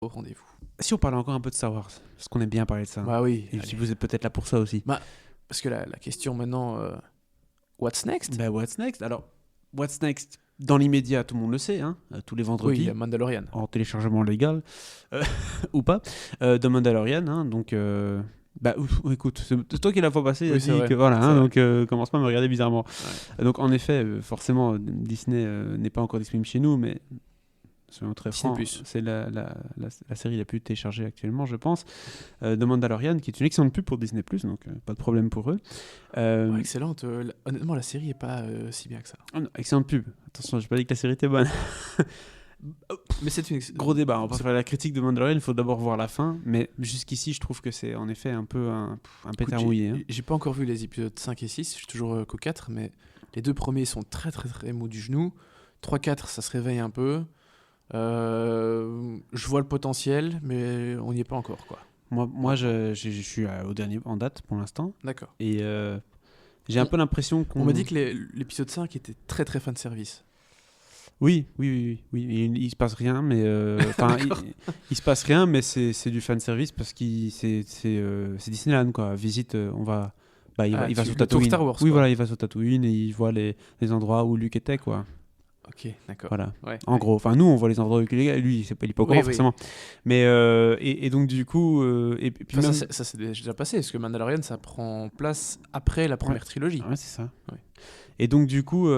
au rendez-vous. Si on parlait encore un peu de Star Wars, parce qu'on aime bien parler de ça. Bah oui. Et allez. si vous êtes peut-être là pour ça aussi. Parce que la question maintenant, what's next? Ben, what's next? Alors, what's next? Dans l'immédiat, tout le monde le sait, hein, tous les Oui, vendredis, Mandalorian. en téléchargement légal, ou pas, de Mandalorian. Hein, donc, écoute, c'est toi qui la fois passée Oui, a c'est dit vrai, que voilà, c'est hein, vrai. donc commence pas à me regarder bizarrement. Ouais. Donc, en effet, forcément, Disney n'est pas encore disponible chez nous, mais soyons très Disney+. francs, c'est la série la plus téléchargée actuellement, je pense, de Mandalorian, qui est une excellente pub pour Disney+, donc pas de problème pour eux. Ouais, excellente. Honnêtement, la série est pas si bien que ça. Oh non, excellente pub. Attention, j'ai pas dit que la série était bonne. Mais c'est une Gros débat, on va faire la critique de Mandalorian, il faut d'abord voir la fin, mais jusqu'ici, je trouve que c'est en effet un peu un pétard mouillé. Hein. J'ai pas encore vu les épisodes 5 et 6, je suis toujours qu'au 4, mais les deux premiers sont très très très mous du genou. 3-4, ça se réveille un peu. Je vois le potentiel, mais on n'y est pas encore, quoi. Moi je suis au dernier en date pour l'instant, D'accord. et j'ai un peu l'impression qu'on... On m'a dit que l'épisode 5 était très très fan service. Oui, il se passe rien, mais enfin, il se passe rien, mais c'est du fan service parce que c'est Disneyland quoi. Visite, on va, il va sur le tour Tatooine. Star Wars, Oui, quoi. voilà, il va sur Tatooine et il voit les endroits où Luke était quoi. Ok, d'accord. Voilà. Ouais, En gros, enfin nous on voit les endroits où Luke est, lui il est pas au courant Oui, oui. forcément. Mais et donc du coup et puis Enfin, même... ça s'est déjà passé, parce que Mandalorian, ça prend place après la première trilogie. Ouais, c'est ça. Ouais. Et donc du coup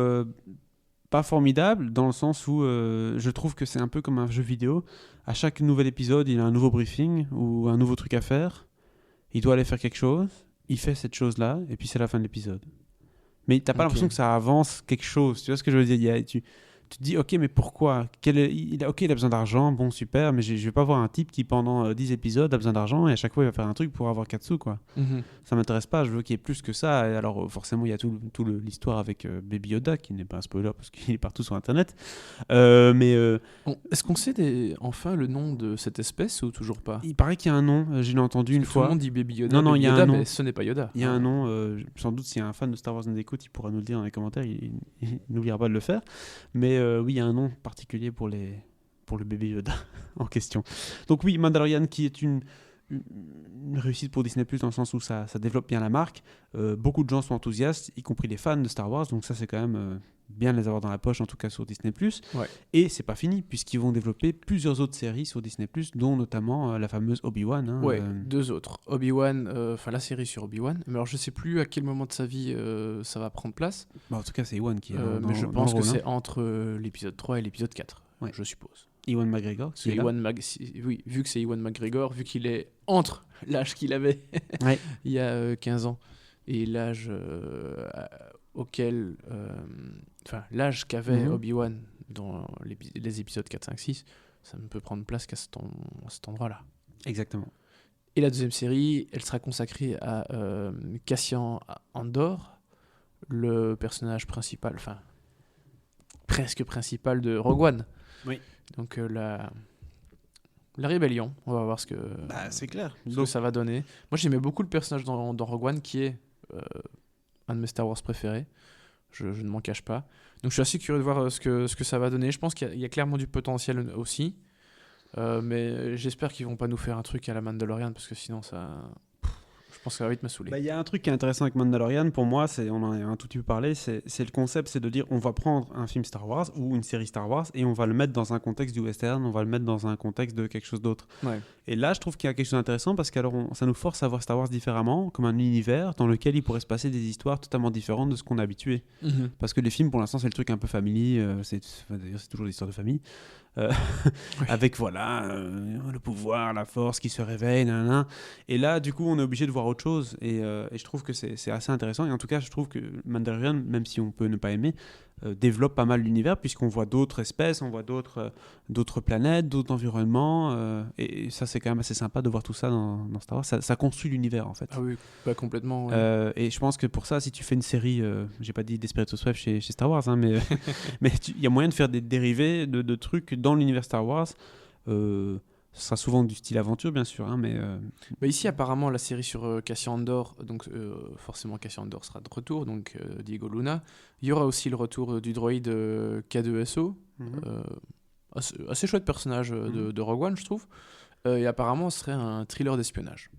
pas formidable dans le sens où je trouve que c'est un peu comme un jeu vidéo. À chaque nouvel épisode, il a un nouveau briefing ou un nouveau truc à faire. Il doit aller faire quelque chose. Il fait cette chose-là et puis c'est la fin de l'épisode. Mais t'as pas Ok. l'impression que ça avance quelque chose. Tu vois ce que je veux dire? Tu te dis, ok, mais pourquoi? Il a besoin d'argent, bon, super, mais je vais pas voir un type qui, pendant 10 épisodes, a besoin d'argent et à chaque fois, il va faire un truc pour avoir 4 sous, quoi. Mhm. Ça m'intéresse pas, je veux qu'il y ait plus que ça. Et alors, forcément, il y a l'histoire avec Baby Yoda, qui n'est pas un spoiler parce qu'il est partout sur Internet. Est-ce qu'on sait enfin le nom de cette espèce ou toujours pas? Il paraît qu'il y a un nom, je l'ai entendu une Parce que tout le fois. monde dit Baby Yoda, Non, Baby il y a Yoda, un nom. mais ce n'est pas Yoda. Il y a un nom, sans doute, s'il y a un fan de Star Wars nous écoute, il pourra nous le dire dans les commentaires, il n'oubliera pas de le faire. Mais oui, il y a un nom particulier pour le bébé Yoda en question. Donc oui, Mandalorian qui est une réussite pour Disney+, dans le sens où ça développe bien la marque. Beaucoup de gens sont enthousiastes, y compris les fans de Star Wars, donc ça c'est quand même bien de les avoir dans la poche, en tout cas sur Disney+. Ouais. Et c'est pas fini, puisqu'ils vont développer plusieurs autres séries sur Disney+, dont notamment la fameuse Obi-Wan. Hein, Ouais, deux autres. Obi-Wan, la série sur Obi-Wan. Mais alors je sais plus à quel moment de sa vie ça va prendre place. Bah, en tout cas, c'est Ewan qui est dans mais je dans pense le que rôle, c'est entre l'épisode 3 et l'épisode 4, Ouais. je suppose. Ewan McGregor. Qui C'est est là. Oui, vu que c'est Ewan McGregor, vu qu'il est entre l'âge qu'il avait Ouais. il y a 15 ans et l'âge auquel... l'âge qu'avait Mhm. Obi-Wan dans les épisodes 4, 5, 6, ça ne peut prendre place qu'à cet endroit-là. Exactement. Et la deuxième série, elle sera consacrée à Cassian Andor, le personnage principal, presque principal de Rogue One. Oui. Donc la rébellion, on va voir ce que, C'est clair. ce que ça va donner. Moi j'aimais beaucoup le personnage dans Rogue One qui est un de mes Star Wars préférés, je ne m'en cache pas. Donc je suis assez curieux de voir ce que ça va donner. Je pense qu'il y a clairement du potentiel aussi, mais j'espère qu'ils vont pas nous faire un truc à la Mandalorian parce que sinon je pense que ça va vite me saouler. Il y a un truc qui est intéressant avec Mandalorian, pour moi, on en a un tout petit peu parlé, c'est le concept, c'est de dire on va prendre un film Star Wars ou une série Star Wars et on va le mettre dans un contexte du western, on va le mettre dans un contexte de quelque chose d'autre. Ouais. Et là, je trouve qu'il y a quelque chose d'intéressant parce que ça nous force à voir Star Wars différemment, comme un univers dans lequel il pourrait se passer des histoires totalement différentes de ce qu'on est habitué. Mhm. Parce que les films, pour l'instant, c'est le truc un peu family, d'ailleurs, c'est toujours l'histoire de famille. Oui. Avec le pouvoir, la force qui se réveille, nanana. Et là, du coup, on est obligé de voir autre chose. Et je trouve que c'est assez intéressant. Et en tout cas, je trouve que Mandalorian, même si on peut ne pas aimer, développe pas mal l'univers, puisqu'on voit d'autres espèces, on voit d'autres planètes, d'autres environnements. Et ça, c'est quand même assez sympa de voir tout ça dans Star Wars. Ça construit l'univers, en fait. Ah oui, complètement. Ouais. Et je pense que pour ça, si tu fais une série, j'ai pas dit Desperate Housewives chez Star Wars, hein, mais mais il y a moyen de faire des dérivés de trucs dans l'univers Star Wars. Ce sera souvent du style aventure, bien sûr, hein, mais Ici, apparemment, la série sur Cassian Andor, donc forcément Cassian Andor sera de retour, donc Diego Luna. Il y aura aussi le retour du droïde K2SO. assez chouette personnage de Rogue One, je trouve. Et apparemment, ce serait un thriller d'espionnage.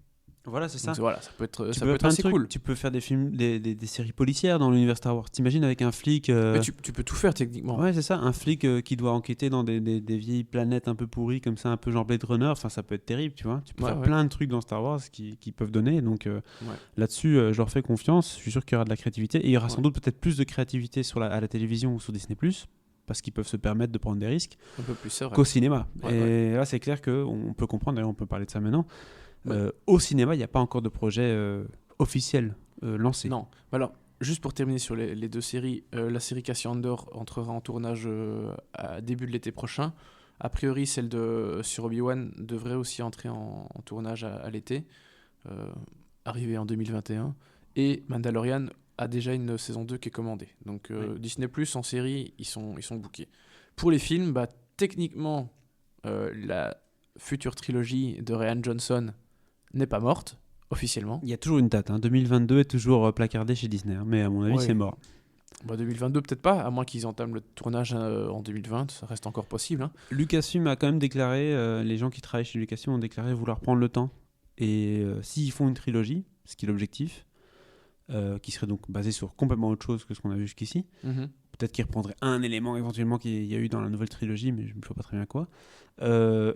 Voilà, c'est ça. Donc, voilà, ça peut être Tu peux faire plein de assez trucs. cool. Tu peux faire des films, des séries policières dans l'univers Star Wars. T'imagines avec un flic. Mais tu peux tout faire techniquement. Ouais, c'est ça, un flic qui doit enquêter dans des vieilles planètes un peu pourries, comme ça, un peu genre Blade Runner. Enfin, ça peut être terrible, tu vois. Tu peux faire plein de trucs dans Star Wars qui peuvent donner. Donc là-dessus, je leur fais confiance. Je suis sûr qu'il y aura de la créativité. Et il y aura sans doute peut-être plus de créativité à la télévision ou sur Disney+, parce qu'ils peuvent se permettre de prendre des risques un peu plus, c'est vrai. qu'au cinéma. Ouais, et là, c'est clair qu'on peut comprendre, d'ailleurs, on peut parler de ça maintenant. Au cinéma, il n'y a pas encore de projet officiel lancé. Non. Alors, juste pour terminer sur les deux séries, la série Cassian Andor entrera en tournage à début de l'été prochain. A priori, celle sur Obi-Wan devrait aussi entrer en tournage à l'été, arriver en 2021. Et Mandalorian a déjà une saison 2 qui est commandée. Donc Disney+, en série, ils sont bookés. Pour les films, techniquement, la future trilogie de Rian Johnson n'est pas morte, officiellement. Il y a toujours une date, 2022 est toujours placardé chez Disney, mais à mon avis c'est mort. 2022 peut-être pas, à moins qu'ils entament le tournage en 2020, ça reste encore possible. Lucasfilm a quand même déclaré, les gens qui travaillent chez Lucasfilm ont déclaré vouloir prendre le temps. Et s'ils font une trilogie, ce qui est l'objectif, qui serait donc basée sur complètement autre chose que ce qu'on a vu jusqu'ici, peut-être qu'ils reprendraient un élément éventuellement qu'il y a eu dans la nouvelle trilogie, mais je ne vois pas très bien quoi.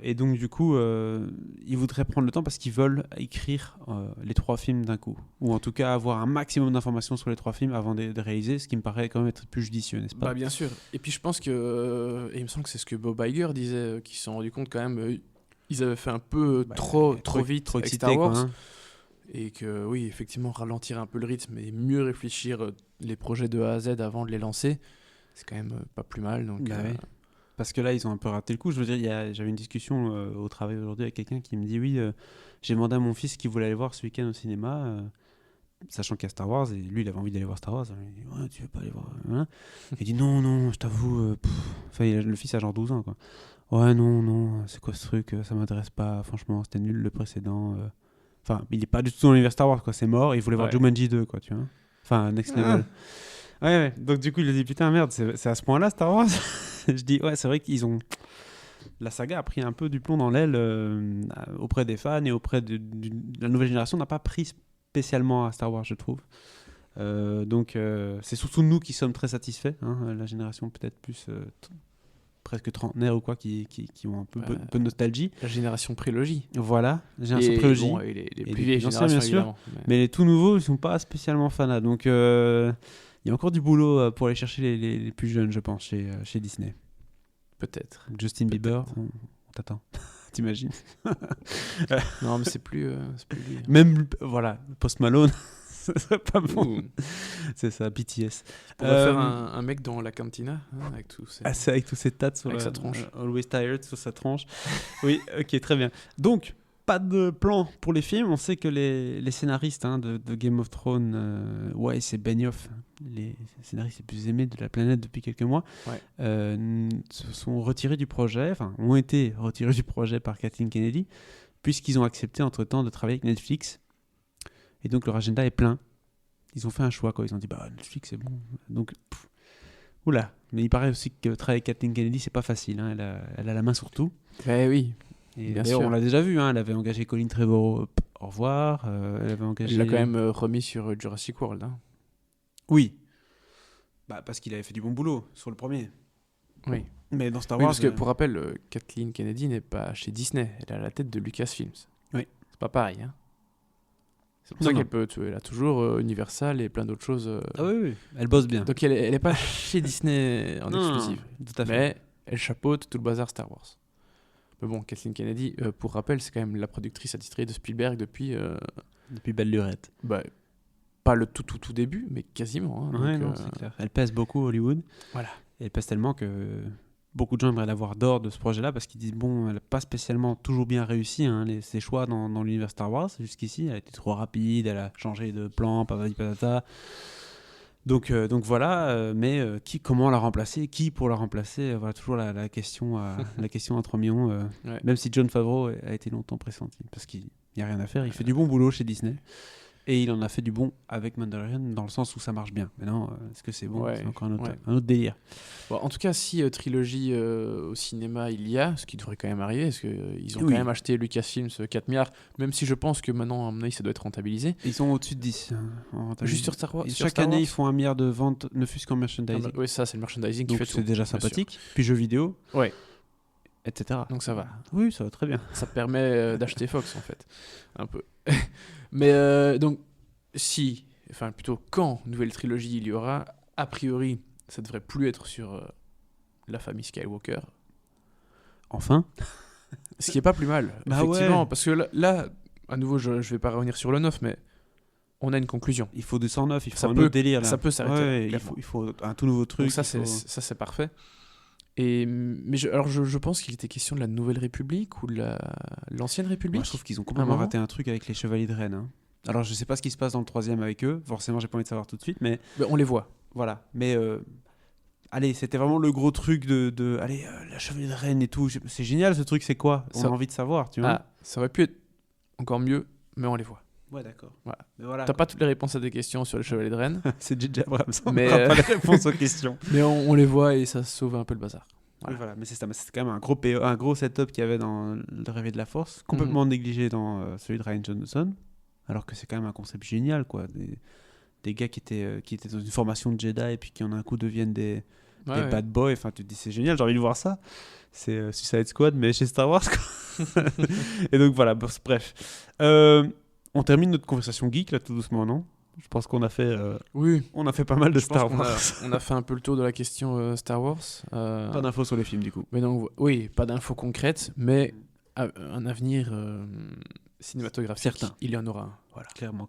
Et donc du coup, ils voudraient prendre le temps parce qu'ils veulent écrire les 3 films d'un coup, ou en tout cas avoir un maximum d'informations sur les 3 films avant de réaliser, ce qui me paraît quand même être plus judicieux, n'est-ce pas ? Bien sûr. Et puis je pense que, et il me semble que c'est ce que Bob Iger disait, qu'ils se sont rendus compte quand même, ils avaient fait un peu trop vite trop avec excité, Star Wars. quoi, Et que oui, effectivement, ralentir un peu le rythme et mieux réfléchir les projets de A à Z avant de les lancer, c'est quand même pas plus mal. Donc, oui. Parce que là, ils ont un peu raté le coup. Je veux dire, j'avais une discussion au travail aujourd'hui avec quelqu'un qui me dit oui, j'ai demandé à mon fils qui voulait aller voir ce week-end au cinéma, sachant qu'il y a Star Wars, et lui, il avait envie d'aller voir Star Wars. Il dit ouais, tu veux pas aller voir Il dit non, je t'avoue. Enfin, le fils a genre 12 ans, quoi. Ouais, non, c'est quoi ce truc ? Ça m'intéresse pas. Franchement, c'était nul le précédent. Enfin, il est pas du tout dans l'univers Star Wars, quoi. C'est mort. Il voulait voir Jumanji 2, quoi, tu vois. Enfin, Next Level. Ouais. Donc, du coup, il a dit putain, merde, c'est à ce point-là, Star Wars. Je dis, ouais, c'est vrai qu'ils ont. La saga a pris un peu du plomb dans l'aile auprès des fans et auprès de la nouvelle génération. N'a pas pris spécialement à Star Wars, je trouve. Donc, c'est surtout nous qui sommes très satisfaits. La génération peut-être plus. Presque trentenaires ou quoi, qui ont un peu de nostalgie. La génération prélogie. Voilà, la génération prélogie. Bon, et les plus vieilles générations, bien sûr. Évidemment. Mais les tout nouveaux, ils sont pas spécialement fanats. Donc, il y a encore du boulot pour aller chercher les plus jeunes, je pense, chez Disney. Peut-être. Justin Bieber, on t'attend. T'imagines ? Non, mais c'est plus lui. Même, voilà, Post Malone. Ce serait pas bon. C'est ça, BTS. On va faire un mec dans la cantina avec tous ces... avec tous ces tats sur sa tronche. Always Tired sur sa tronche. Oui, ok, très bien. Donc, pas de plan pour les films. On sait que les scénaristes de Game of Thrones, c'est Benioff, les scénaristes les plus aimés de la planète depuis quelques mois, se sont retirés du projet, ont été retirés du projet par Kathleen Kennedy, puisqu'ils ont accepté entre-temps de travailler avec Netflix. Et donc leur agenda est plein. Ils ont fait un choix, quoi. Ils ont dit Netflix c'est bon. Donc oula. Mais il paraît aussi que travailler avec Kathleen Kennedy c'est pas facile. Elle a la main sur tout. Oui. Et bien sûr. On l'a déjà vu. Elle avait engagé Colin Trevorrow. Au revoir. Elle l'a quand même remis sur Jurassic World. Oui. Parce qu'il avait fait du bon boulot sur le premier. Oui. Mais dans Star Wars. Parce que pour rappel, Kathleen Kennedy n'est pas chez Disney. Elle est à la tête de Lucasfilms. Oui. C'est pas pareil. C'est pour ça qu'elle a toujours Universal et plein d'autres choses. Oui. Elle bosse bien. Donc elle n'est pas chez Disney en exclusive. Tout à fait. Mais elle chapeaute tout le bazar Star Wars. Mais bon, Kathleen Kennedy, pour rappel, c'est quand même la productrice attitrée de Spielberg depuis Belle Lurette. Pas le tout début, mais quasiment. C'est clair. Elle pèse beaucoup Hollywood. Voilà. Et elle pèse tellement que beaucoup de gens aimeraient l'avoir dehors de ce projet-là parce qu'ils disent elle n'a pas spécialement toujours bien réussi ses choix dans l'univers Star Wars jusqu'ici. Elle a été trop rapide, elle a changé de plan, patati patata. Donc voilà, mais comment la remplacer ? Qui pour la remplacer ? Voilà toujours la question à 3 millions. Même si Jon Favreau a été longtemps pressenti parce qu'il n'y a rien à faire, il fait du bon boulot chez Disney. Et il en a fait du bon avec Mandalorian dans le sens où ça marche bien. Maintenant, est-ce que c'est bon? Ouais, C'est encore un ouais. autre délire. Bon, en tout cas, si trilogie au cinéma il y a, ce qui devrait quand même arriver, parce qu'ils ont Oui. quand même acheté Lucasfilm 4 milliards, même si je pense que maintenant, à mon avis, ça doit être rentabilisé. Ils sont au-dessus de 10. En rentabilité. Juste sur Star Wars. Et sur chaque Star année, Wars ils font 1 milliard de ventes, ne fût-ce qu'en merchandising. Oui, ça, c'est le merchandising qui Donc fait c'est tout, déjà bien sûr. sympathique. Puis jeux vidéo, Ouais, etc. donc ça va. Oui, ça va très bien. Ça permet d'acheter Fox, en fait. Un peu. Mais donc, si, enfin plutôt quand nouvelle trilogie il y aura, a priori, ça devrait plus être sur la famille Skywalker. Enfin. Ce qui est pas plus mal, Bah effectivement, ouais. parce que là, à nouveau, je vais pas revenir sur le 9, mais on a une conclusion. Il faut du 109, il faut Ça un peut- autre délire. Là. ça peut s'arrêter, Ouais, il clairement. faut un tout nouveau truc. Donc ça, il faut- c'est parfait. Mais je pense qu'il était question de la Nouvelle République ou de l'Ancienne République. Moi, je trouve qu'ils ont complètement moment. raté un truc avec les Chevaliers de Rennes. Hein. Alors, je sais pas ce qui se passe dans le 3e avec eux. Forcément, j'ai pas envie de savoir tout de suite, mais Ben, on les voit. voilà. Mais allez, c'était vraiment le gros truc de allez, la Chevalier de Rennes et tout. C'est génial ce truc, c'est quoi? On Ça- a envie de savoir, tu vois. Ah, ça aurait pu être encore mieux, mais on les voit. Ouais, d'accord. Voilà. Mais voilà. T'as pas toutes les réponses à tes questions sur les Chevaliers de Rennes, C'est JJ Abrams. On Mais, n'aura pas les réponses aux questions. mais on les voit et ça sauve un peu le bazar. Voilà. Oui, voilà. Mais c'est ça. Mais c'est quand même un gros PO, un gros setup qu'il y avait dans le Réveil de la Force, complètement négligé dans celui de Ryan Johnson, alors que c'est quand même un concept génial, quoi. Des gars qui étaient dans une formation de Jedi et puis qui en un coup deviennent des Ouais. bad boys. Enfin, tu te dis c'est génial, j'ai envie de voir ça. C'est Suicide Squad, mais chez Star Wars. Quoi. Et donc voilà. Bref, on termine notre conversation geek là tout doucement, non? Je pense qu'on a fait, Oui. on a fait pas mal de Je pense Star qu'on Wars. on a fait un peu le tour de la question Star Wars. Pas d'infos sur les films du coup. Mais donc, oui, pas d'infos concrètes, mais un avenir cinématographique, Certain. il y en aura un. Voilà. Clairement.